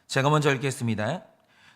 제가 먼저 읽겠습니다.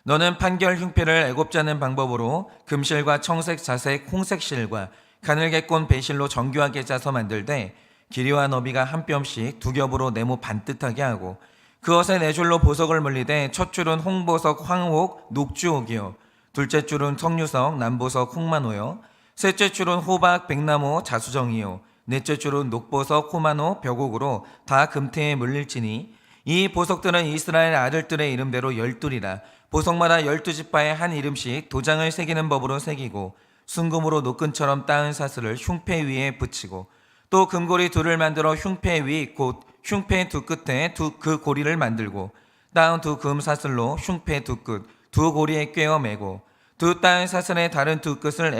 너는 판결 흉패를 애굽지 않는 방법으로 금실과 청색, 자색, 홍색 실과 가늘게 꼰 배실로 정교하게 짜서 만들되 길이와 너비가 한 뼘씩 두 겹으로 네모 반듯하게 하고 그것에 네 줄로 보석을 물리되 첫 줄은 홍보석, 황옥, 녹주옥이요 둘째 줄은 석류석, 남보석, 홍만호요 셋째 줄은 호박, 백나무, 자수정이요 넷째 줄은 녹보석, 호만호, 벽옥으로 다 금태에 물릴지니 이 보석들은 이스라엘 아들들의 이름대로 12이라 보석마다 12지파에 한 이름씩 도장을 새기는 법으로 새기고 순금으로 노끈처럼 따은 사슬을 흉패 위에 붙이고 또 금고리 둘을 만들어 흉패 위 곧 흉패 두 끝에 그 고리를 만들고 따은 두 금 사슬로 흉패 두 끝 두 고리에 꿰어 매고 두 따은 사슬의 다른 두 끝을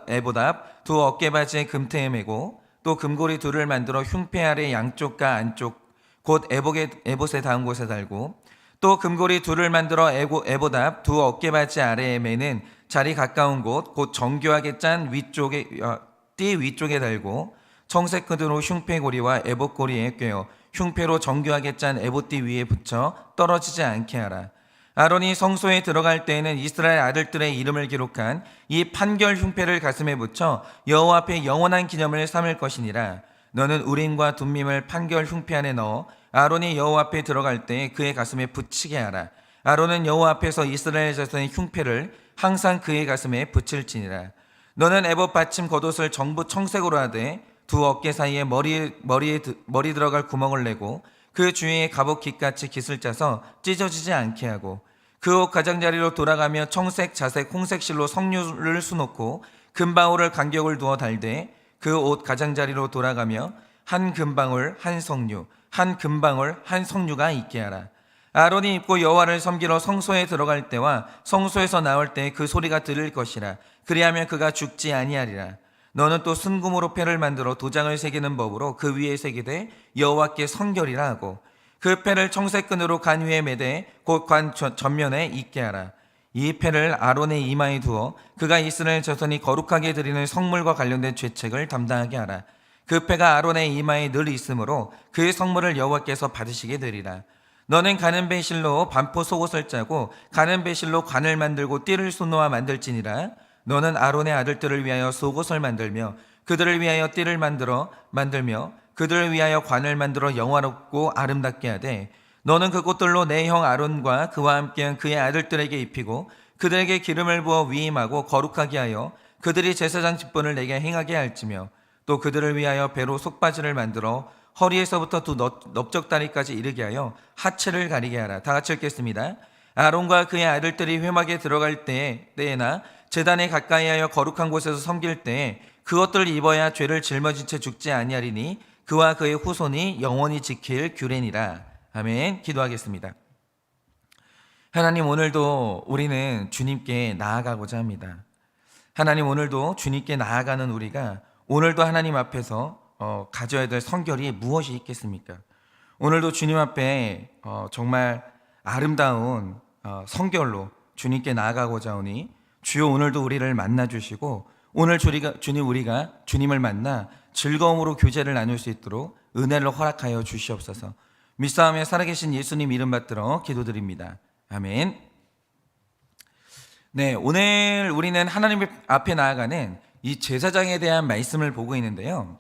에보답 두 어깨바지에 금태에 매고 또 금고리 둘을 만들어 흉패 아래 양쪽과 안쪽 곧 에봇에 닿은 곳에 달고 또 금고리 둘을 만들어 에보답 두 어깨바지 아래에 매는 자리 가까운 곳 곧 정교하게 짠 띠 위쪽에 달고 청색 끈으로 흉패고리와 에봇고리에 꿰어 흉패로 정교하게 짠 에봇띠 위에 붙여 떨어지지 않게 하라. 아론이 성소에 들어갈 때에는 이스라엘 아들들의 이름을 기록한 이 판결 흉패를 가슴에 붙여 여호와 앞에 영원한 기념을 삼을 것이니라. 너는 우림과 둠밈을 판결 흉패 안에 넣어 아론이 여호와 앞에 들어갈 때 그의 가슴에 붙이게 하라. 아론은 여호와 앞에서 이스라엘 자손의 흉패를 항상 그의 가슴에 붙일지니라. 너는 에봇 받침 겉옷을 전부 청색으로 하되 두 어깨 사이에 머리 들어갈 구멍을 내고 그 주위에 갑옷 깃같이 깃을 짜서 찢어지지 않게 하고 그 옷 가장자리로 돌아가며 청색, 자색, 홍색 실로 석류를 수놓고 금방울을 간격을 두어 달되 그 옷 가장자리로 돌아가며 한 금방울 한 석류 한 금방울 한 석류가 있게 하라. 아론이 입고 여호와를 섬기러 성소에 들어갈 때와 성소에서 나올 때 그 소리가 들릴 것이라. 그리하면 그가 죽지 아니하리라. 너는 또 순금으로 패를 만들어 도장을 새기는 법으로 그 위에 새기되 여호와께 성결이라 하고 그 패를 청색끈으로 간 위에 매되 곧 관 전면에 있게 하라. 이 패를 아론의 이마에 두어 그가 이스라엘 자손이 거룩하게 드리는 성물과 관련된 죄책을 담당하게 하라. 그 패가 아론의 이마에 늘 있으므로 그의 성물을 여호와께서 받으시게 되리라. 너는 가는 배실로 반포 속옷을 짜고 가는 배실로 관을 만들고 띠를 수놓아 만들지니라. 너는 아론의 아들들을 위하여 속옷을 만들며 그들을 위하여 띠를 만들며 그들을 위하여 관을 만들어 영화롭고 아름답게 하되 너는 그 꽃들로 내 형 아론과 그와 함께한 그의 아들들에게 입히고 그들에게 기름을 부어 위임하고 거룩하게 하여 그들이 제사장 직분을 내게 행하게 할지며 또 그들을 위하여 배로 속바지를 만들어 허리에서부터 두 넓적다리까지 이르게 하여 하체를 가리게 하라. 다 같이 읽겠습니다. 아론과 그의 아들들이 회막에 들어갈 때에나 제단에 가까이 하여 거룩한 곳에서 섬길 때에 그것들을 입어야 죄를 짊어진 채 죽지 아니하리니 그와 그의 후손이 영원히 지킬 규례니라. 아멘. 기도하겠습니다. 하나님, 오늘도 우리는 주님께 나아가고자 합니다. 하나님, 오늘도 주님께 나아가는 우리가 오늘도 하나님 앞에서 가져야 될 성결이 무엇이 있겠습니까? 오늘도 주님 앞에 정말 아름다운 성결로 주님께 나아가고자 하오니 주여 오늘도 우리를 만나주시고 오늘 우리가 주님을 만나 즐거움으로 교제를 나눌 수 있도록 은혜를 허락하여 주시옵소서. 믿사오며 살아계신 예수님 이름 받들어 기도드립니다. 아멘. 네, 오늘 우리는 하나님 앞에 나아가는 이 제사장에 대한 말씀을 보고 있는데요.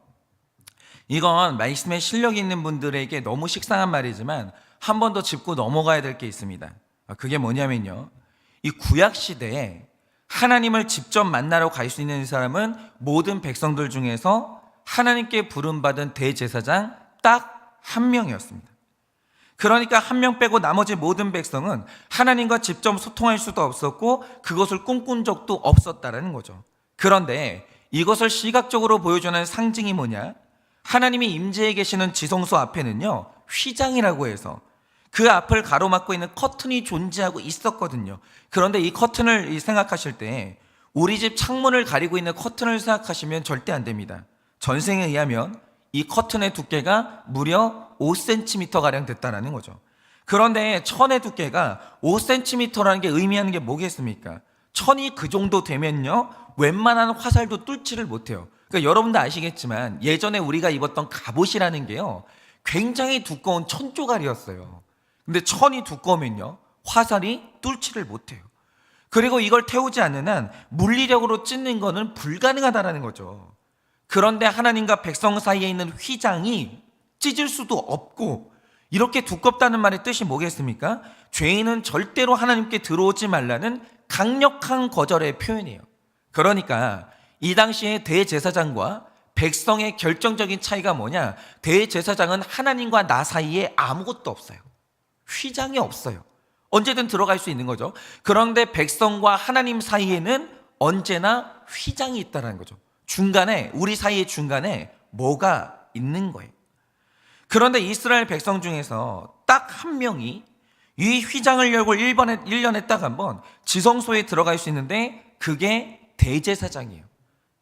이건 말씀에 실력이 있는 분들에게 너무 식상한 말이지만 한 번 더 짚고 넘어가야 될 게 있습니다. 그게 뭐냐면요, 이 구약시대에 하나님을 직접 만나러 갈 수 있는 사람은 모든 백성들 중에서 하나님께 부름받은 대제사장 딱 한 명이었습니다. 그러니까 한 명 빼고 나머지 모든 백성은 하나님과 직접 소통할 수도 없었고 그것을 꿈꾼 적도 없었다라는 거죠. 그런데 이것을 시각적으로 보여주는 상징이 뭐냐? 하나님이 임재해 계시는 지성소 앞에는요, 휘장이라고 해서 그 앞을 가로막고 있는 커튼이 존재하고 있었거든요. 그런데 이 커튼을 생각하실 때 우리 집 창문을 가리고 있는 커튼을 생각하시면 절대 안 됩니다. 전생에 의하면 이 커튼의 두께가 무려 5cm가량 됐다는 거죠. 그런데 천의 두께가 5cm라는 게 의미하는 게 뭐겠습니까? 천이 그 정도 되면요, 웬만한 화살도 뚫지를 못해요. 그러니까 여러분도 아시겠지만 예전에 우리가 입었던 갑옷이라는 게요, 굉장히 두꺼운 천 조각이었어요. 근데 천이 두꺼우면요, 화살이 뚫지를 못해요. 그리고 이걸 태우지 않는 한 물리력으로 찢는 것은 불가능하다는 거죠. 그런데 하나님과 백성 사이에 있는 휘장이 찢을 수도 없고, 이렇게 두껍다는 말의 뜻이 뭐겠습니까? 죄인은 절대로 하나님께 들어오지 말라는 강력한 거절의 표현이에요. 그러니까 이 당시에 대제사장과 백성의 결정적인 차이가 뭐냐? 대제사장은 하나님과 나 사이에 아무것도 없어요. 휘장이 없어요. 언제든 들어갈 수 있는 거죠. 그런데 백성과 하나님 사이에는 언제나 휘장이 있다는 거죠. 중간에, 우리 사이의 중간에 뭐가 있는 거예요. 그런데 이스라엘 백성 중에서 딱 한 명이 이 휘장을 열고 1년에 딱 한 번 지성소에 들어갈 수 있는데, 그게 대제사장이에요.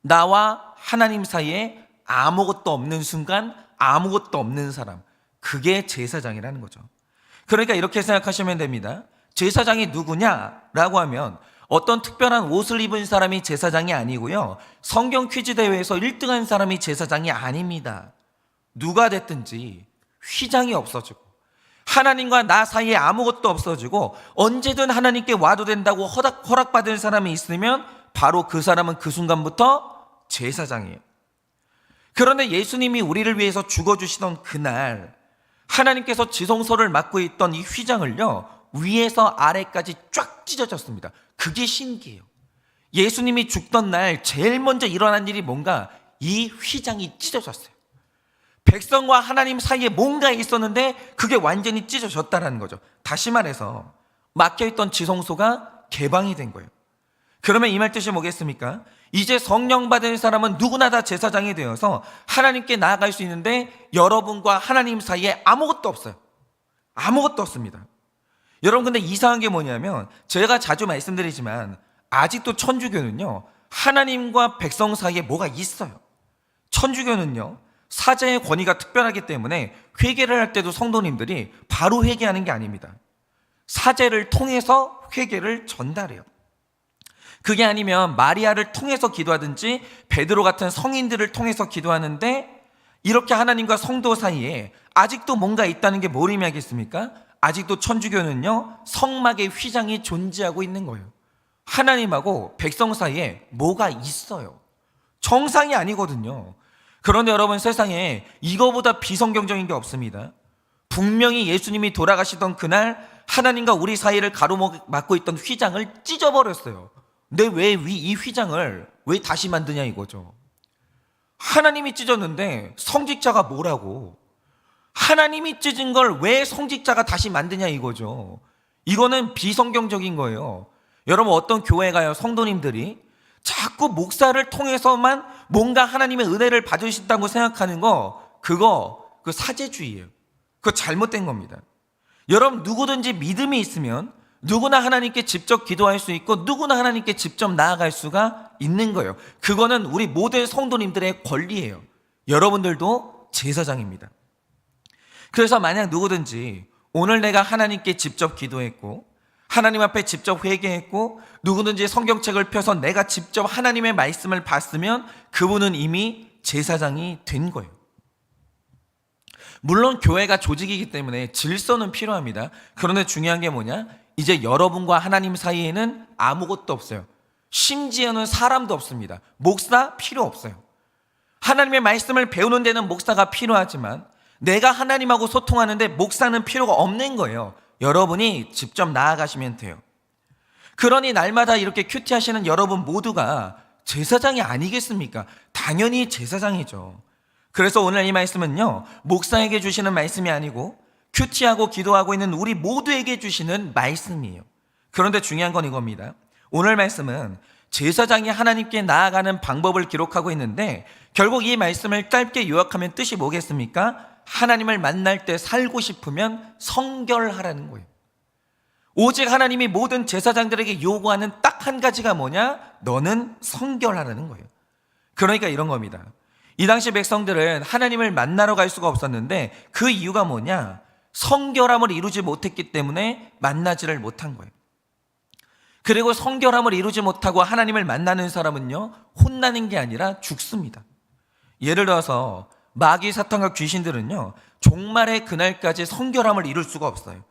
나와 하나님 사이에 아무것도 없는 순간, 아무것도 없는 사람, 그게 제사장이라는 거죠. 그러니까 이렇게 생각하시면 됩니다. 제사장이 누구냐라고 하면 어떤 특별한 옷을 입은 사람이 제사장이 아니고요, 성경 퀴즈 대회에서 1등한 사람이 제사장이 아닙니다. 누가 됐든지 휘장이 없어지고 하나님과 나 사이에 아무것도 없어지고 언제든 하나님께 와도 된다고 허락받은 사람이 있으면 바로 그 사람은 그 순간부터 제사장이에요. 그런데 예수님이 우리를 위해서 죽어주시던 그날, 하나님께서 지성소를 맡고 있던 이 휘장을요, 위에서 아래까지 쫙 찢어졌습니다. 그게 신기해요. 예수님이 죽던 날 제일 먼저 일어난 일이 뭔가, 이 휘장이 찢어졌어요. 백성과 하나님 사이에 뭔가 있었는데 그게 완전히 찢어졌다는 거죠. 다시 말해서 막혀있던 지성소가 개방이 된 거예요. 그러면 이 말 뜻이 뭐겠습니까? 이제 성령 받은 사람은 누구나 다 제사장이 되어서 하나님께 나아갈 수 있는데, 여러분과 하나님 사이에 아무것도 없어요. 아무것도 없습니다. 여러분, 근데 이상한 게 뭐냐면, 제가 자주 말씀드리지만 아직도 천주교는요, 하나님과 백성 사이에 뭐가 있어요. 천주교는요, 사제의 권위가 특별하기 때문에 회개를 할 때도 성도님들이 바로 회개하는 게 아닙니다. 사제를 통해서 회개를 전달해요. 그게 아니면 마리아를 통해서 기도하든지 베드로 같은 성인들을 통해서 기도하는데, 이렇게 하나님과 성도 사이에 아직도 뭔가 있다는 게 뭘 의미하겠습니까? 아직도 천주교는요, 성막의 휘장이 존재하고 있는 거예요. 하나님하고 백성 사이에 뭐가 있어요. 정상이 아니거든요. 그런데 여러분, 세상에 이거보다 비성경적인 게 없습니다. 분명히 예수님이 돌아가시던 그날 하나님과 우리 사이를 가로막고 있던 휘장을 찢어버렸어요. 근데 왜 이 휘장을 왜 다시 만드냐 이거죠. 하나님이 찢었는데 성직자가 뭐라고? 하나님이 찢은 걸 왜 성직자가 다시 만드냐 이거죠. 이거는 비성경적인 거예요. 여러분, 어떤 교회 가요, 성도님들이 자꾸 목사를 통해서만 뭔가 하나님의 은혜를 받으신다고 생각하는 거, 그 사제주의예요. 그거 잘못된 겁니다. 여러분, 누구든지 믿음이 있으면 누구나 하나님께 직접 기도할 수 있고 누구나 하나님께 직접 나아갈 수가 있는 거예요. 그거는 우리 모든 성도님들의 권리예요. 여러분들도 제사장입니다. 그래서 만약 누구든지 오늘 내가 하나님께 직접 기도했고 하나님 앞에 직접 회개했고 누구든지 성경책을 펴서 내가 직접 하나님의 말씀을 봤으면 그분은 이미 제사장이 된 거예요. 물론 교회가 조직이기 때문에 질서는 필요합니다. 그런데 중요한 게 뭐냐? 이제 여러분과 하나님 사이에는 아무것도 없어요. 심지어는 사람도 없습니다. 목사 필요 없어요. 하나님의 말씀을 배우는 데는 목사가 필요하지만 내가 하나님하고 소통하는데 목사는 필요가 없는 거예요. 여러분이 직접 나아가시면 돼요. 그러니 날마다 이렇게 큐티하시는 여러분 모두가 제사장이 아니겠습니까? 당연히 제사장이죠. 그래서 오늘 이 말씀은요, 목사에게 주시는 말씀이 아니고 큐티하고 기도하고 있는 우리 모두에게 주시는 말씀이에요. 그런데 중요한 건 이겁니다. 오늘 말씀은 제사장이 하나님께 나아가는 방법을 기록하고 있는데, 결국 이 말씀을 짧게 요약하면 뜻이 뭐겠습니까? 하나님을 만날 때 살고 싶으면 성결하라는 거예요. 오직 하나님이 모든 제사장들에게 요구하는 딱 한 가지가 뭐냐? 너는 성결하라는 거예요. 그러니까 이런 겁니다. 이 당시 백성들은 하나님을 만나러 갈 수가 없었는데 그 이유가 뭐냐? 성결함을 이루지 못했기 때문에 만나지를 못한 거예요. 그리고 성결함을 이루지 못하고 하나님을 만나는 사람은요, 혼나는 게 아니라 죽습니다. 예를 들어서 마귀 사탄과 귀신들은요, 종말의 그날까지 성결함을 이룰 수가 없어요.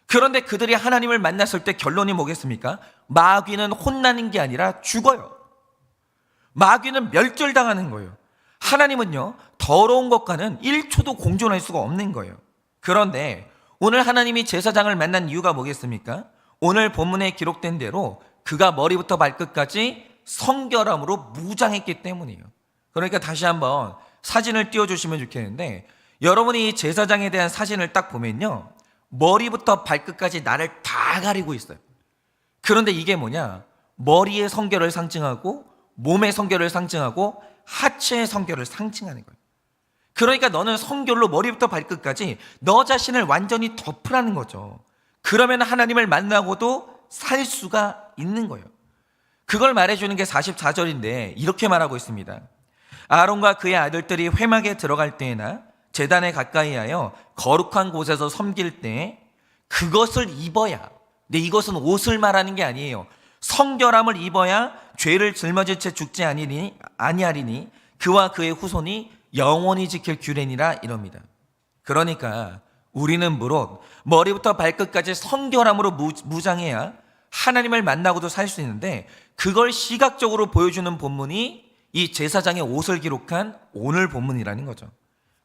그런데 그들이 하나님을 만났을 때 결론이 뭐겠습니까? 마귀는 혼나는 게 아니라 죽어요. 마귀는 멸절당하는 거예요. 하나님은요, 더러운 것과는 1초도 공존할 수가 없는 거예요. 그런데 오늘 하나님이 제사장을 만난 이유가 뭐겠습니까? 오늘 본문에 기록된 대로 그가 머리부터 발끝까지 성결함으로 무장했기 때문이에요. 그러니까 다시 한번 사진을 띄워주시면 좋겠는데, 여러분이 이 제사장에 대한 사진을 딱 보면요, 머리부터 발끝까지 나를 다 가리고 있어요. 그런데 이게 뭐냐? 머리의 성결을 상징하고 몸의 성결을 상징하고 하체의 성결을 상징하는 거예요. 그러니까 너는 성결로 머리부터 발끝까지 너 자신을 완전히 덮으라는 거죠. 그러면 하나님을 만나고도 살 수가 있는 거예요. 그걸 말해주는 게 44절인데 이렇게 말하고 있습니다. 아론과 그의 아들들이 회막에 들어갈 때에나 제단에 가까이 하여 거룩한 곳에서 섬길 때 그것을 입어야, 근데 이것은 옷을 말하는 게 아니에요. 성결함을 입어야 죄를 짊어질 채 죽지 아니하리니 그와 그의 후손이 영원히 지킬 규례니라 이럽니다. 그러니까 우리는 무릇 머리부터 발끝까지 성결함으로 무장해야 하나님을 만나고도 살 수 있는데, 그걸 시각적으로 보여주는 본문이 이 제사장의 옷을 기록한 오늘 본문이라는 거죠.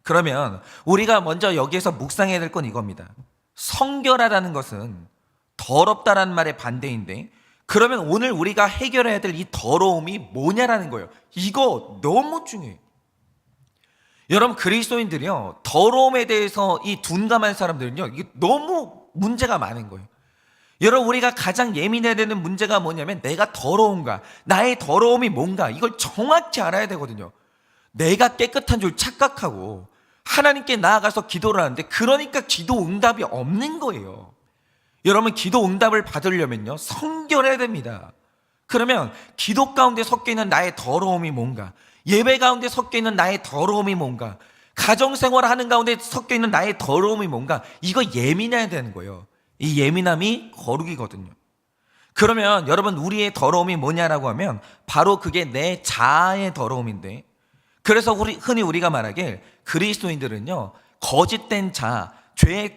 그러면 우리가 먼저 여기에서 묵상해야 될 건 이겁니다. 성결하다는 것은 더럽다라는 말의 반대인데, 그러면 오늘 우리가 해결해야 될 이 더러움이 뭐냐라는 거예요. 이거 너무 중요해요. 여러분, 그리스도인들이요, 더러움에 대해서 이 둔감한 사람들은요, 이게 너무 문제가 많은 거예요. 여러분, 우리가 가장 예민해야 되는 문제가 뭐냐면, 내가 더러운가, 나의 더러움이 뭔가, 이걸 정확히 알아야 되거든요. 내가 깨끗한 줄 착각하고 하나님께 나아가서 기도를 하는데, 그러니까 기도 응답이 없는 거예요. 여러분, 기도 응답을 받으려면요, 성결해야 됩니다. 그러면 기도 가운데 섞여 있는 나의 더러움이 뭔가, 예배 가운데 섞여 있는 나의 더러움이 뭔가, 가정생활 하는 가운데 섞여 있는 나의 더러움이 뭔가, 이거 예민해야 되는 거예요. 이 예민함이 거룩이거든요. 그러면 여러분, 우리의 더러움이 뭐냐라고 하면 바로 그게 내 자아의 더러움인데, 그래서 흔히 우리가 말하길 그리스도인들은요, 거짓된 자아,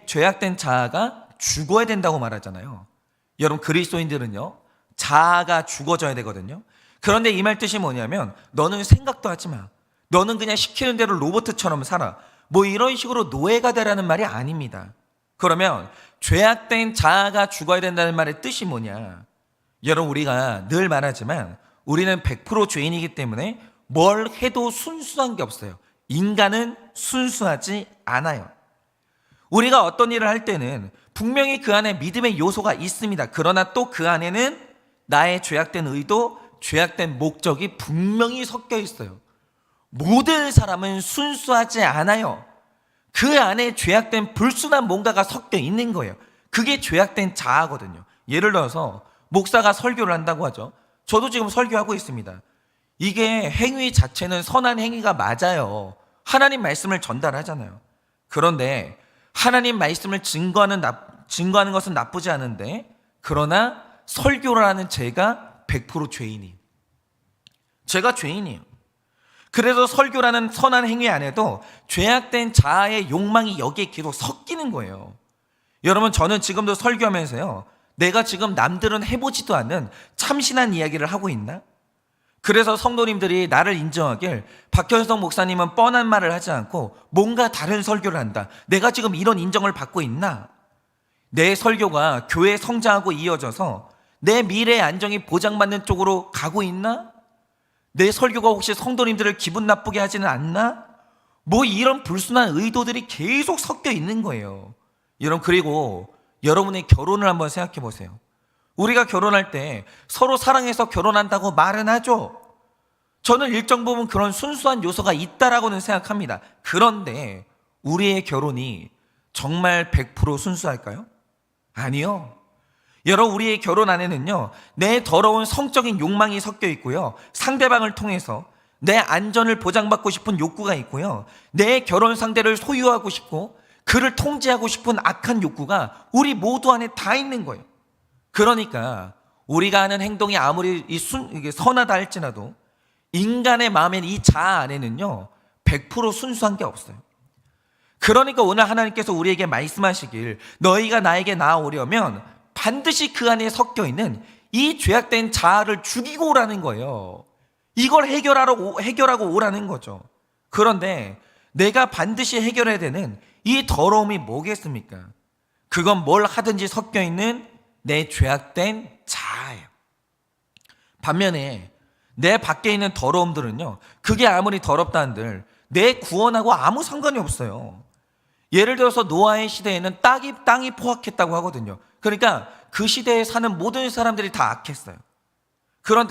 죄악된 자아가 죽어야 된다고 말하잖아요. 여러분, 그리스도인들은요, 자아가 죽어져야 되거든요. 그런데 이 말 뜻이 뭐냐면, 너는 생각도 하지 마, 너는 그냥 시키는 대로 로봇처럼 살아, 뭐 이런 식으로 노예가 되라는 말이 아닙니다. 그러면 죄악된 자아가 죽어야 된다는 말의 뜻이 뭐냐? 여러분, 우리가 늘 말하지만 우리는 100% 죄인이기 때문에 뭘 해도 순수한 게 없어요. 인간은 순수하지 않아요. 우리가 어떤 일을 할 때는 분명히 그 안에 믿음의 요소가 있습니다. 그러나 또 그 안에는 나의 죄악된 의도, 죄악된 목적이 분명히 섞여 있어요. 모든 사람은 순수하지 않아요. 그 안에 죄악된 불순한 뭔가가 섞여 있는 거예요. 그게 죄악된 자아거든요. 예를 들어서 목사가 설교를 한다고 하죠. 저도 지금 설교하고 있습니다. 이게 행위 자체는 선한 행위가 맞아요. 하나님 말씀을 전달하잖아요. 그런데 하나님 말씀을 증거하는 것은 나쁘지 않은데, 그러나 설교를 하는 제가 100% 죄인이에요. 제가 죄인이에요. 그래서 설교라는 선한 행위 안에도 죄악된 자아의 욕망이 여기에 계속 섞이는 거예요. 여러분, 저는 지금도 설교하면서요, 내가 지금 남들은 해보지도 않는 참신한 이야기를 하고 있나? 그래서 성도님들이 나를 인정하길, 박현성 목사님은 뻔한 말을 하지 않고 뭔가 다른 설교를 한다, 내가 지금 이런 인정을 받고 있나? 내 설교가 교회 성장하고 이어져서 내 미래의 안정이 보장받는 쪽으로 가고 있나? 내 설교가 혹시 성도님들을 기분 나쁘게 하지는 않나? 뭐 이런 불순한 의도들이 계속 섞여 있는 거예요. 여러분, 그리고 여러분의 결혼을 한번 생각해 보세요. 우리가 결혼할 때 서로 사랑해서 결혼한다고 말은 하죠. 저는 일정 부분 그런 순수한 요소가 있다라고는 생각합니다. 그런데 우리의 결혼이 정말 100% 순수할까요? 아니요. 여러분, 우리의 결혼 안에는요, 내 더러운 성적인 욕망이 섞여 있고요, 상대방을 통해서 내 안전을 보장받고 싶은 욕구가 있고요, 내 결혼 상대를 소유하고 싶고 그를 통제하고 싶은 악한 욕구가 우리 모두 안에 다 있는 거예요. 그러니까 우리가 하는 행동이 아무리 이게 선하다 할지라도 인간의 마음엔, 이 자아 안에는요, 100% 순수한 게 없어요. 그러니까 오늘 하나님께서 우리에게 말씀하시길 너희가 나에게 나아오려면 반드시 그 안에 섞여 있는 이 죄악된 자아를 죽이고 오라는 거예요. 이걸 해결하고 오라는 거죠. 그런데 내가 반드시 해결해야 되는 이 더러움이 뭐겠습니까? 그건 뭘 하든지 섞여 있는 내 죄악된 자아예요. 반면에 내 밖에 있는 더러움들은요, 그게 아무리 더럽다 한들 내 구원하고 아무 상관이 없어요. 예를 들어서 노아의 시대에는 땅이 포악했다고 하거든요. 그러니까 그 시대에 사는 모든 사람들이 다 악했어요.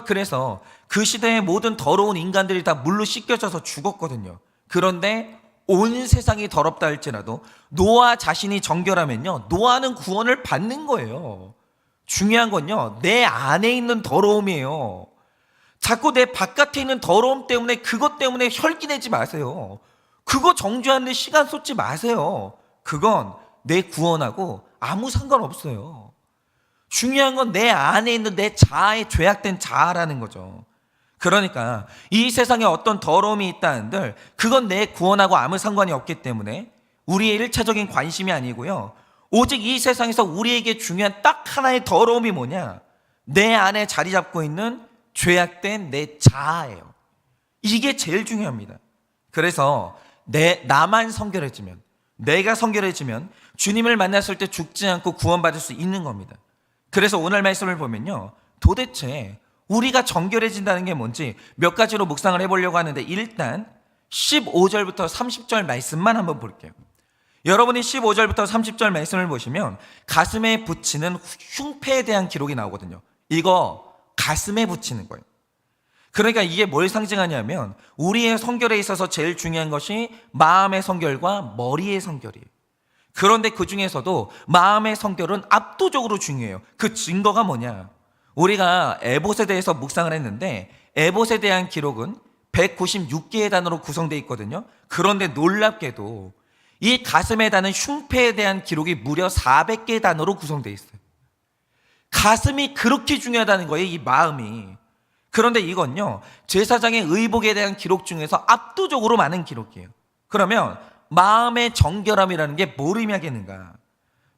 그래서 그 시대의 모든 더러운 인간들이 다 물로 씻겨져서 죽었거든요. 그런데 온 세상이 더럽다 할지라도 노아 자신이 정결하면요, 노아는 구원을 받는 거예요. 중요한 건요, 내 안에 있는 더러움이에요. 자꾸 내 바깥에 있는 더러움 때문에, 그것 때문에 혈기내지 마세요. 그거 정죄하는 데 시간 쏟지 마세요. 그건 내 구원하고 아무 상관없어요. 중요한 건 내 안에 있는 내 자아의 죄악된 자아라는 거죠. 그러니까 이 세상에 어떤 더러움이 있다 한들 그건 내 구원하고 아무 상관이 없기 때문에 우리의 일차적인 관심이 아니고요, 오직 이 세상에서 우리에게 중요한 딱 하나의 더러움이 뭐냐? 내 안에 자리 잡고 있는 죄악된 내 자아예요. 이게 제일 중요합니다. 그래서 나만 성결해지면, 내가 성결해지면 주님을 만났을 때 죽지 않고 구원받을 수 있는 겁니다. 그래서 오늘 말씀을 보면요, 도대체 우리가 정결해진다는 게 뭔지 몇 가지로 묵상을 해보려고 하는데, 일단 15절부터 30절 말씀만 한번 볼게요. 여러분이 15절부터 30절 말씀을 보시면 가슴에 붙이는 흉패에 대한 기록이 나오거든요. 이거 가슴에 붙이는 거예요. 그러니까 이게 뭘 상징하냐면 우리의 성결에 있어서 제일 중요한 것이 마음의 성결과 머리의 성결이에요. 그런데 그 중에서도 마음의 성결은 압도적으로 중요해요. 그 증거가 뭐냐? 우리가 에봇에 대해서 묵상을 했는데 에봇에 대한 기록은 196개의 단어로 구성되어 있거든요. 그런데 놀랍게도 이 가슴에 닿는 흉패에 대한 기록이 무려 400개의 단어로 구성되어 있어요. 가슴이 그렇게 중요하다는 거예요, 이 마음이. 그런데 이건요, 제사장의 의복에 대한 기록 중에서 압도적으로 많은 기록이에요. 그러면 마음의 정결함이라는 게 뭘 의미하겠는가?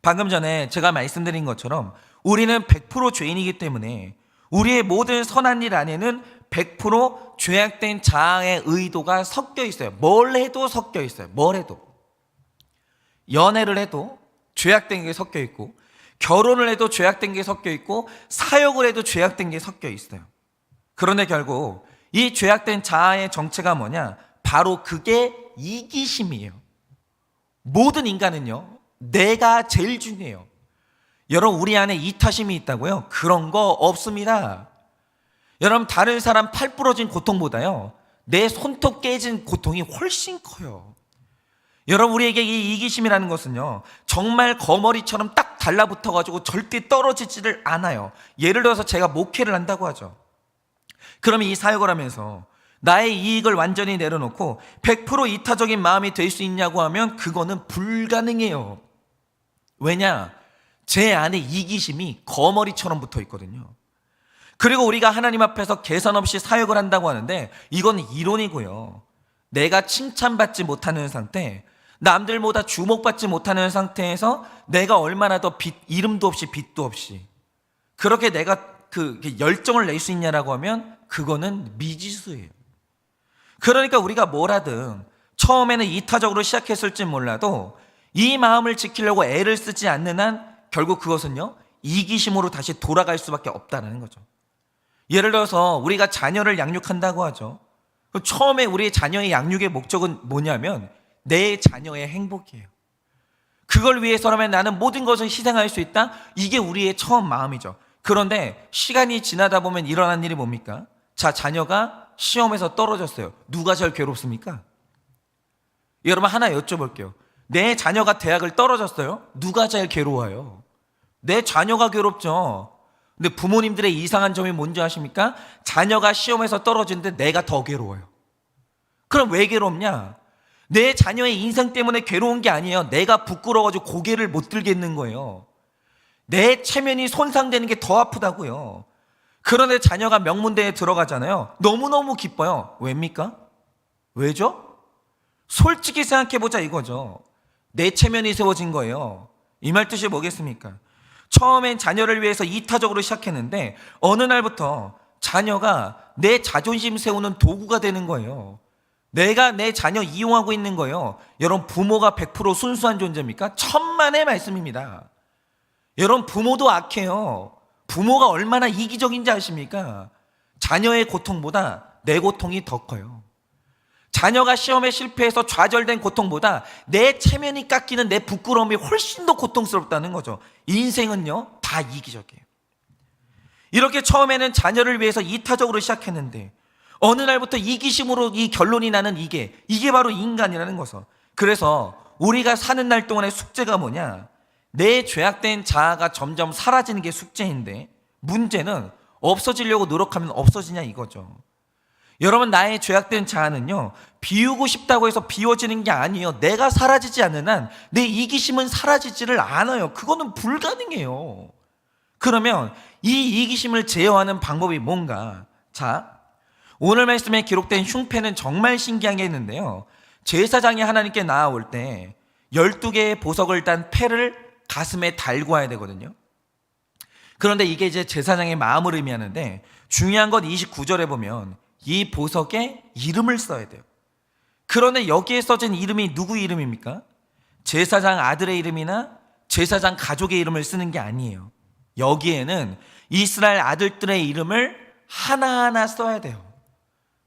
방금 전에 제가 말씀드린 것처럼 우리는 100% 죄인이기 때문에 우리의 모든 선한 일 안에는 100% 죄악된 자아의 의도가 섞여 있어요. 뭘 해도 섞여 있어요. 뭘 해도. 연애를 해도 죄악된 게 섞여 있고, 결혼을 해도 죄악된 게 섞여 있고, 사역을 해도 죄악된 게 섞여 있어요. 그런데 결국 이 죄악된 자아의 정체가 뭐냐? 바로 그게 이기심이에요. 모든 인간은요, 내가 제일 중요해요. 여러분, 우리 안에 이타심이 있다고요? 그런 거 없습니다. 여러분, 다른 사람 팔 부러진 고통보다요, 내 손톱 깨진 고통이 훨씬 커요. 여러분, 우리에게 이 이기심이라는 것은요, 정말 거머리처럼 딱 달라붙어가지고 절대 떨어지지를 않아요. 예를 들어서 제가 목회를 한다고 하죠. 그러면 이 사역을 하면서 나의 이익을 완전히 내려놓고 100% 이타적인 마음이 될 수 있냐고 하면 그거는 불가능해요. 왜냐? 제 안에 이기심이 거머리처럼 붙어 있거든요. 그리고 우리가 하나님 앞에서 계산 없이 사역을 한다고 하는데 이건 이론이고요. 내가 칭찬받지 못하는 상태, 남들보다 주목받지 못하는 상태에서 내가 얼마나 더 이름도 없이 빛도 없이 그렇게 내가 그 열정을 낼 수 있냐라고 하면 그거는 미지수예요. 그러니까 우리가 뭘 하든 처음에는 이타적으로 시작했을지 몰라도 이 마음을 지키려고 애를 쓰지 않는 한 결국 그것은요, 이기심으로 다시 돌아갈 수밖에 없다는 거죠. 예를 들어서 우리가 자녀를 양육한다고 하죠. 처음에 우리의 자녀의 양육의 목적은 뭐냐면 내 자녀의 행복이에요. 그걸 위해서라면 나는 모든 것을 희생할 수 있다? 이게 우리의 처음 마음이죠. 그런데 시간이 지나다 보면 일어난 일이 뭡니까? 자, 자녀가 시험에서 떨어졌어요. 누가 제일 괴롭습니까? 여러분, 하나 여쭤볼게요. 내 자녀가 대학을 떨어졌어요? 누가 제일 괴로워요? 내 자녀가 괴롭죠. 근데 부모님들의 이상한 점이 뭔지 아십니까? 자녀가 시험에서 떨어지는데 내가 더 괴로워요. 그럼 왜 괴롭냐? 내 자녀의 인생 때문에 괴로운 게 아니에요. 내가 부끄러워가지고 고개를 못 들겠는 거예요. 내 체면이 손상되는 게 더 아프다고요. 그런데 자녀가 명문대에 들어가잖아요. 너무너무 기뻐요. 왜입니까? 왜죠? 솔직히 생각해보자 이거죠. 내 체면이 세워진 거예요. 이 말 뜻이 뭐겠습니까? 처음엔 자녀를 위해서 이타적으로 시작했는데 어느 날부터 자녀가 내 자존심 세우는 도구가 되는 거예요. 내가 내 자녀 이용하고 있는 거예요. 여러분, 부모가 100% 순수한 존재입니까? 천만의 말씀입니다. 여러분, 부모도 악해요. 부모가 얼마나 이기적인지 아십니까? 자녀의 고통보다 내 고통이 더 커요. 자녀가 시험에 실패해서 좌절된 고통보다 내 체면이 깎이는 내 부끄러움이 훨씬 더 고통스럽다는 거죠. 인생은요, 다 이기적이에요. 이렇게 처음에는 자녀를 위해서 이타적으로 시작했는데 어느 날부터 이기심으로 이 결론이 나는 이게 바로 인간이라는 거죠. 그래서 우리가 사는 날 동안의 숙제가 뭐냐? 내 죄악된 자아가 점점 사라지는 게 숙제인데 문제는 없어지려고 노력하면 없어지냐 이거죠. 여러분, 나의 죄악된 자아는요, 비우고 싶다고 해서 비워지는 게 아니에요. 내가 사라지지 않는 한 내 이기심은 사라지지를 않아요. 그거는 불가능해요. 그러면 이 이기심을 제어하는 방법이 뭔가? 자, 오늘 말씀에 기록된 흉패는 정말 신기한 게 있는데요. 제사장이 하나님께 나아올 때 12개의 보석을 딴 패를 가슴에 달고 와야 되거든요. 그런데 이게 이제 제사장의 마음을 의미하는데 중요한 건 29절에 보면 이 보석에 이름을 써야 돼요. 그런데 여기에 써진 이름이 누구 이름입니까? 제사장 아들의 이름이나 제사장 가족의 이름을 쓰는 게 아니에요. 여기에는 이스라엘 아들들의 이름을 하나하나 써야 돼요.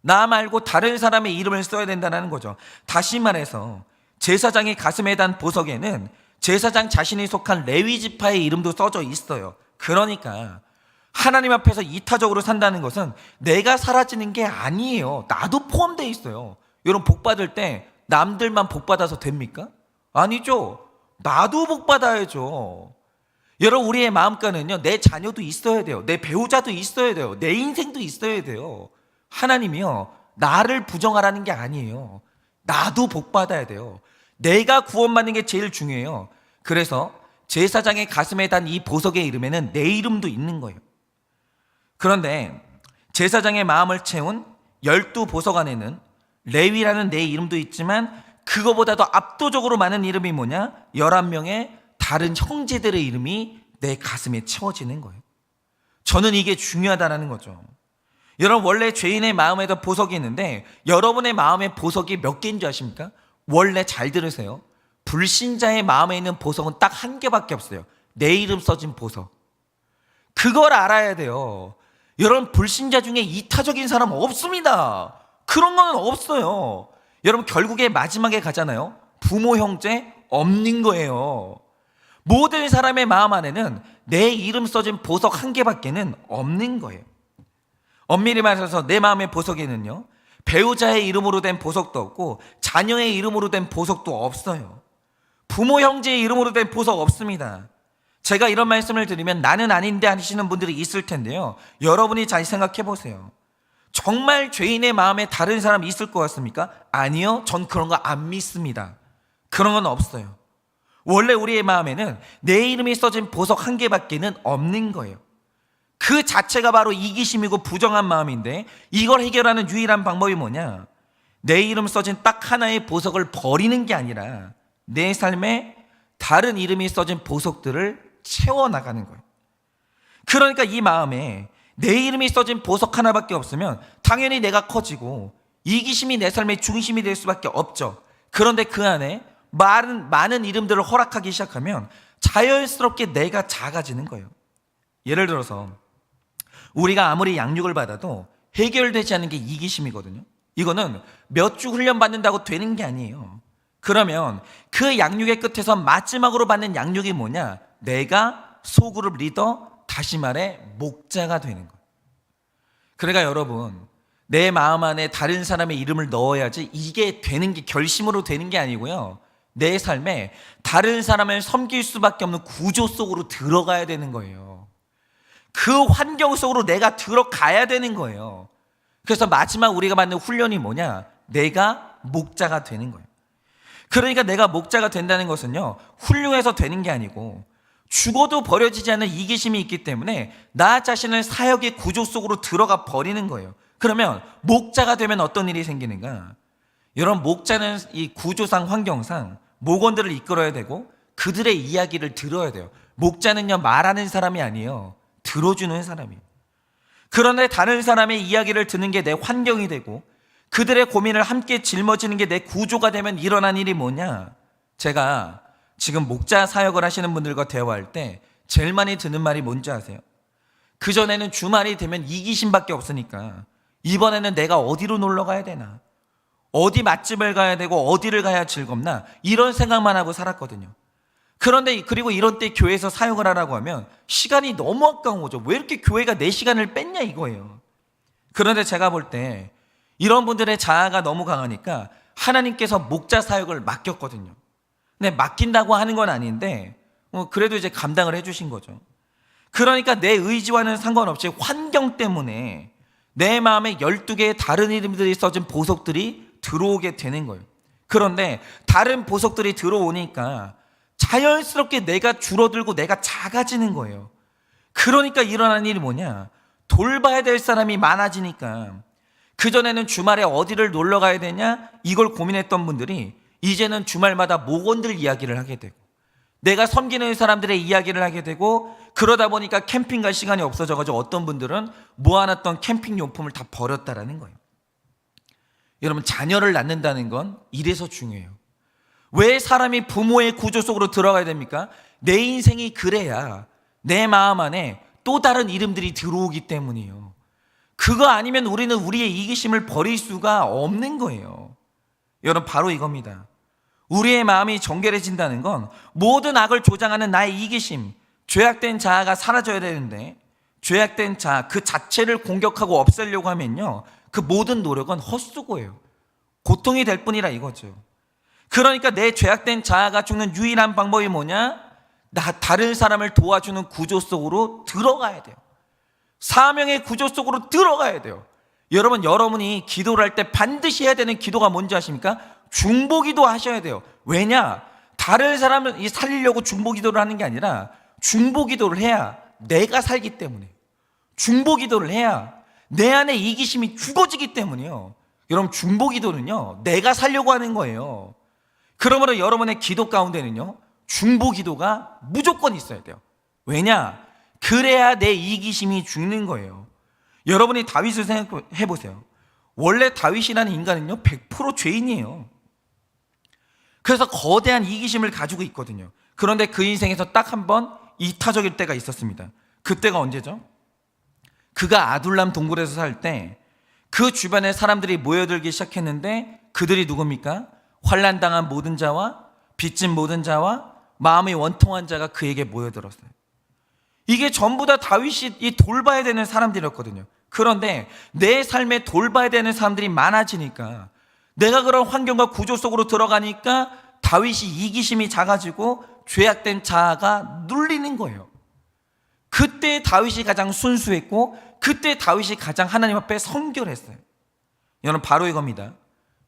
나 말고 다른 사람의 이름을 써야 된다는 거죠. 다시 말해서 제사장이 가슴에 단 보석에는 제사장 자신이 속한 레위 지파의 이름도 써져 있어요. 그러니까 하나님 앞에서 이타적으로 산다는 것은 내가 사라지는 게 아니에요. 나도 포함되어 있어요. 여러분, 복 받을 때 남들만 복 받아서 됩니까? 아니죠. 나도 복 받아야죠. 여러분, 우리의 마음가는요, 내 자녀도 있어야 돼요. 내 배우자도 있어야 돼요. 내 인생도 있어야 돼요. 하나님이요, 나를 부정하라는 게 아니에요. 나도 복 받아야 돼요. 내가 구원받는 게 제일 중요해요. 그래서 제사장의 가슴에 단 이 보석의 이름에는 내 이름도 있는 거예요. 그런데 제사장의 마음을 채운 12보석 안에는 레위라는 내 이름도 있지만 그거보다도 압도적으로 많은 이름이 뭐냐? 11명의 다른 형제들의 이름이 내 가슴에 채워지는 거예요. 저는 이게 중요하다는 거죠. 여러분, 원래 죄인의 마음에도 보석이 있는데 여러분의 마음에 보석이 몇 개인 줄 아십니까? 원래 잘 들으세요. 불신자의 마음에 있는 보석은 딱 한 개밖에 없어요. 내 이름 써진 보석. 그걸 알아야 돼요. 여러분, 불신자 중에 이타적인 사람 없습니다. 그런 거는 없어요. 여러분, 결국에 마지막에 가잖아요. 부모, 형제 없는 거예요. 모든 사람의 마음 안에는 내 이름 써진 보석 한 개밖에는 없는 거예요. 엄밀히 말해서 내 마음의 보석에는요, 배우자의 이름으로 된 보석도 없고 자녀의 이름으로 된 보석도 없어요. 부모, 형제의 이름으로 된 보석 없습니다. 제가 이런 말씀을 드리면 나는 아닌데 하시는 분들이 있을 텐데요, 여러분이 잘 생각해 보세요. 정말 죄인의 마음에 다른 사람이 있을 것 같습니까? 아니요, 전 그런 거 안 믿습니다. 그런 건 없어요. 원래 우리의 마음에는 내 이름이 써진 보석 한 개밖에는 없는 거예요. 그 자체가 바로 이기심이고 부정한 마음인데 이걸 해결하는 유일한 방법이 뭐냐? 내 이름 써진 딱 하나의 보석을 버리는 게 아니라 내 삶에 다른 이름이 써진 보석들을 채워나가는 거예요. 그러니까 이 마음에 내 이름이 써진 보석 하나밖에 없으면 당연히 내가 커지고 이기심이 내 삶의 중심이 될 수밖에 없죠. 그런데 그 안에 많은 이름들을 허락하기 시작하면 자연스럽게 내가 작아지는 거예요. 예를 들어서 우리가 아무리 양육을 받아도 해결되지 않는 게 이기심이거든요. 이거는 몇 주 훈련 받는다고 되는 게 아니에요. 그러면 그 양육의 끝에서 마지막으로 받는 양육이 뭐냐? 내가 소그룹 리더, 다시 말해 목자가 되는 거예요. 그러니까 여러분, 내 마음 안에 다른 사람의 이름을 넣어야지 이게 되는 게 결심으로 되는 게 아니고요, 내 삶에 다른 사람을 섬길 수밖에 없는 구조 속으로 들어가야 되는 거예요. 그 환경 속으로 내가 들어가야 되는 거예요. 그래서 마지막 우리가 받는 훈련이 뭐냐? 내가 목자가 되는 거예요. 그러니까 내가 목자가 된다는 것은요, 훌륭해서 되는 게 아니고 죽어도 버려지지 않는 이기심이 있기 때문에 나 자신을 사역의 구조 속으로 들어가 버리는 거예요. 그러면 목자가 되면 어떤 일이 생기는가? 여러분, 목자는 이 구조상 환경상 목원들을 이끌어야 되고 그들의 이야기를 들어야 돼요. 목자는요, 말하는 사람이 아니에요. 들어주는 사람이에요. 그런데 다른 사람의 이야기를 듣는 게 내 환경이 되고 그들의 고민을 함께 짊어지는 게 내 구조가 되면 일어난 일이 뭐냐? 제가 지금 목자 사역을 하시는 분들과 대화할 때 제일 많이 듣는 말이 뭔지 아세요? 그전에는 주말이 되면 이기심밖에 없으니까 이번에는 내가 어디로 놀러 가야 되나? 어디 맛집을 가야 되고 어디를 가야 즐겁나? 이런 생각만 하고 살았거든요. 그런데 그리고 이런 때 교회에서 사역을 하라고 하면 시간이 너무 아까운 거죠. 왜 이렇게 교회가 내 시간을 뺐냐 이거예요. 그런데 제가 볼 때 이런 분들의 자아가 너무 강하니까 하나님께서 목자 사역을 맡겼거든요. 근데 맡긴다고 하는 건 아닌데 그래도 이제 감당을 해주신 거죠. 그러니까 내 의지와는 상관없이 환경 때문에 내 마음에 12개의 다른 이름들이 써진 보석들이 들어오게 되는 거예요. 그런데 다른 보석들이 들어오니까 자연스럽게 내가 줄어들고 내가 작아지는 거예요. 그러니까 일어나는 일이 뭐냐? 돌봐야 될 사람이 많아지니까 그전에는 주말에 어디를 놀러 가야 되냐? 이걸 고민했던 분들이 이제는 주말마다 목원들 이야기를 하게 되고 내가 섬기는 사람들의 이야기를 하게 되고 그러다 보니까 캠핑 갈 시간이 없어져가지고 어떤 분들은 모아놨던 캠핑 용품을 다 버렸다라는 거예요. 여러분, 자녀를 낳는다는 건 이래서 중요해요. 왜 사람이 부모의 구조 속으로 들어가야 됩니까? 내 인생이 그래야 내 마음 안에 또 다른 이름들이 들어오기 때문이에요. 그거 아니면 우리는 우리의 이기심을 버릴 수가 없는 거예요. 여러분, 바로 이겁니다. 우리의 마음이 정결해진다는 건 모든 악을 조장하는 나의 이기심, 죄악된 자아가 사라져야 되는데 죄악된 자아 그 자체를 공격하고 없애려고 하면요, 그 모든 노력은 헛수고예요. 고통이 될 뿐이라 이거죠. 그러니까 내 죄악된 자아가 죽는 유일한 방법이 뭐냐? 다른 사람을 도와주는 구조 속으로 들어가야 돼요. 사명의 구조 속으로 들어가야 돼요. 여러분이 기도를 할 때 반드시 해야 되는 기도가 뭔지 아십니까? 중보기도 하셔야 돼요. 왜냐? 다른 사람을 살리려고 중보기도를 하는 게 아니라 중보기도를 해야 내가 살기 때문에, 중보기도를 해야 내 안에 이기심이 죽어지기 때문이에요. 여러분, 중보기도는요, 내가 살려고 하는 거예요. 그러므로 여러분의 기도 가운데는요, 중보기도가 무조건 있어야 돼요. 왜냐? 그래야 내 이기심이 죽는 거예요. 여러분이 다윗을 생각해 보세요. 원래 다윗이라는 인간은요, 100% 죄인이에요. 그래서 거대한 이기심을 가지고 있거든요. 그런데 그 인생에서 딱 한 번 이타적일 때가 있었습니다. 그때가 언제죠? 그가 아둘람 동굴에서 살 때 그 주변에 사람들이 모여들기 시작했는데 그들이 누굽니까? 환난당한 모든 자와 빚진 모든 자와 마음이 원통한 자가 그에게 모여들었어요. 이게 전부 다 다윗이 돌봐야 되는 사람들이었거든요. 그런데 내 삶에 돌봐야 되는 사람들이 많아지니까, 내가 그런 환경과 구조 속으로 들어가니까 다윗이 이기심이 작아지고 죄악된 자아가 눌리는 거예요. 그때 다윗이 가장 순수했고 그때 다윗이 가장 하나님 앞에 성결했어요. 여러분, 바로 이겁니다.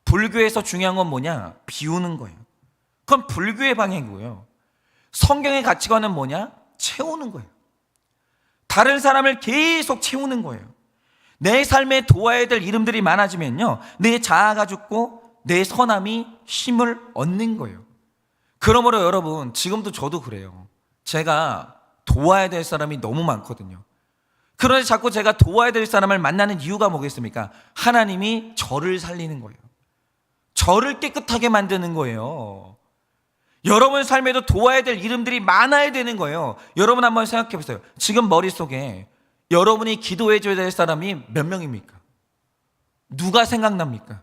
불교에서 중요한 건 뭐냐? 비우는 거예요. 그건 불교의 방향이고요. 성경의 가치관은 뭐냐? 채우는 거예요. 다른 사람을 계속 채우는 거예요. 내 삶에 도와야 될 이름들이 많아지면요, 내 자아가 죽고 내 선함이 힘을 얻는 거예요. 그러므로 여러분, 지금도 저도 그래요. 제가 도와야 될 사람이 너무 많거든요. 그런데 자꾸 제가 도와야 될 사람을 만나는 이유가 뭐겠습니까? 하나님이 저를 살리는 거예요. 저를 깨끗하게 만드는 거예요. 여러분 삶에도 도와야 될 이름들이 많아야 되는 거예요. 여러분 한번 생각해 보세요. 지금 머릿속에 여러분이 기도해 줘야 될 사람이 몇 명입니까? 누가 생각납니까?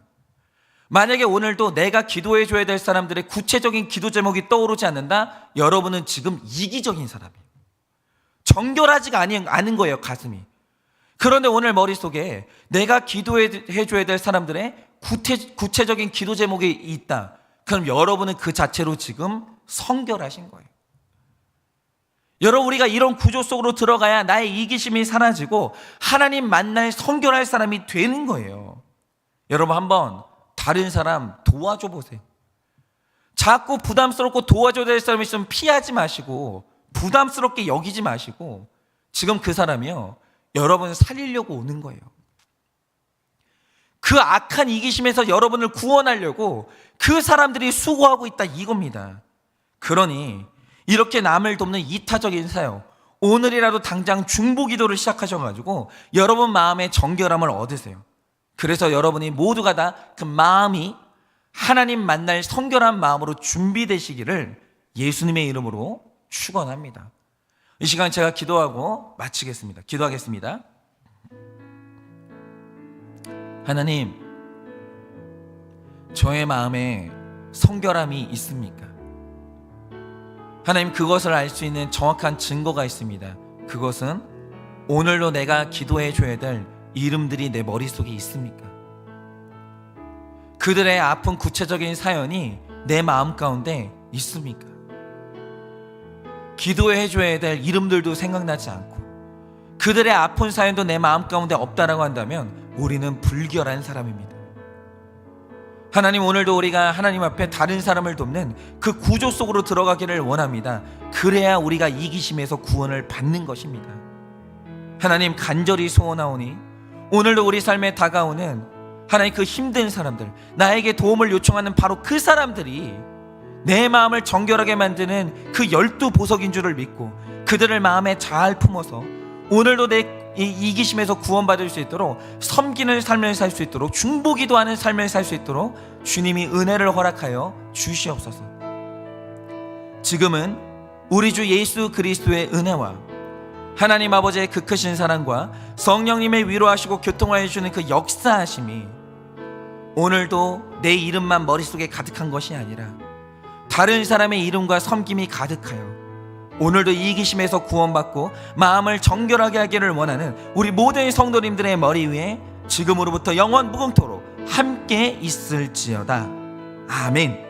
만약에 오늘도 내가 기도해 줘야 될 사람들의 구체적인 기도 제목이 떠오르지 않는다? 여러분은 지금 이기적인 사람이에요. 정결하지가 않은 거예요, 가슴이. 그런데 오늘 머릿속에 내가 기도해 줘야 될 사람들의 구체적인 기도 제목이 있다. 그럼 여러분은 그 자체로 지금 성결하신 거예요. 여러분, 우리가 이런 구조 속으로 들어가야 나의 이기심이 사라지고 하나님 만날 성결할 사람이 되는 거예요. 여러분, 한번 다른 사람 도와줘 보세요. 자꾸 부담스럽고 도와줘야 될 사람이 있으면 피하지 마시고 부담스럽게 여기지 마시고 지금 그 사람이요, 여러분 살리려고 오는 거예요. 그 악한 이기심에서 여러분을 구원하려고 그 사람들이 수고하고 있다 이겁니다. 그러니 이렇게 남을 돕는 이타적인 사역, 오늘이라도 당장 중보기도를 시작하셔가지고 여러분 마음의 정결함을 얻으세요. 그래서 여러분이 모두가 다 그 마음이 하나님 만날 성결한 마음으로 준비되시기를 예수님의 이름으로 축원합니다. 이 시간 제가 기도하고 마치겠습니다. 기도하겠습니다. 하나님, 저의 마음에 성결함이 있습니까? 하나님, 그것을 알 수 있는 정확한 증거가 있습니다. 그것은 오늘도 내가 기도해 줘야 될 이름들이 내 머릿속에 있습니까? 그들의 아픈 구체적인 사연이 내 마음 가운데 있습니까? 기도해 줘야 될 이름들도 생각나지 않고 그들의 아픈 사연도 내 마음 가운데 없다라고 한다면 우리는 불결한 사람입니다. 하나님, 오늘도 우리가 하나님 앞에 다른 사람을 돕는 그 구조 속으로 들어가기를 원합니다. 그래야 우리가 이기심에서 구원을 받는 것입니다. 하나님, 간절히 소원하오니 오늘도 우리 삶에 다가오는 하나님 그 힘든 사람들, 나에게 도움을 요청하는 바로 그 사람들이 내 마음을 정결하게 만드는 그 12보석인 줄을 믿고 그들을 마음에 잘 품어서 오늘도 내 이기심에서 구원받을 수 있도록 섬기는 삶을 살 수 있도록 중보기도하는 삶을 살 수 있도록 주님이 은혜를 허락하여 주시옵소서. 지금은 우리 주 예수 그리스도의 은혜와 하나님 아버지의 그 크신 사랑과 성령님의 위로하시고 교통하여 주는 그 역사하심이 오늘도 내 이름만 머릿속에 가득한 것이 아니라 다른 사람의 이름과 섬김이 가득하여 오늘도 이기심에서 구원받고 마음을 정결하게 하기를 원하는 우리 모든 성도님들의 머리 위에 지금으로부터 영원 무궁토록 함께 있을지어다. 아멘.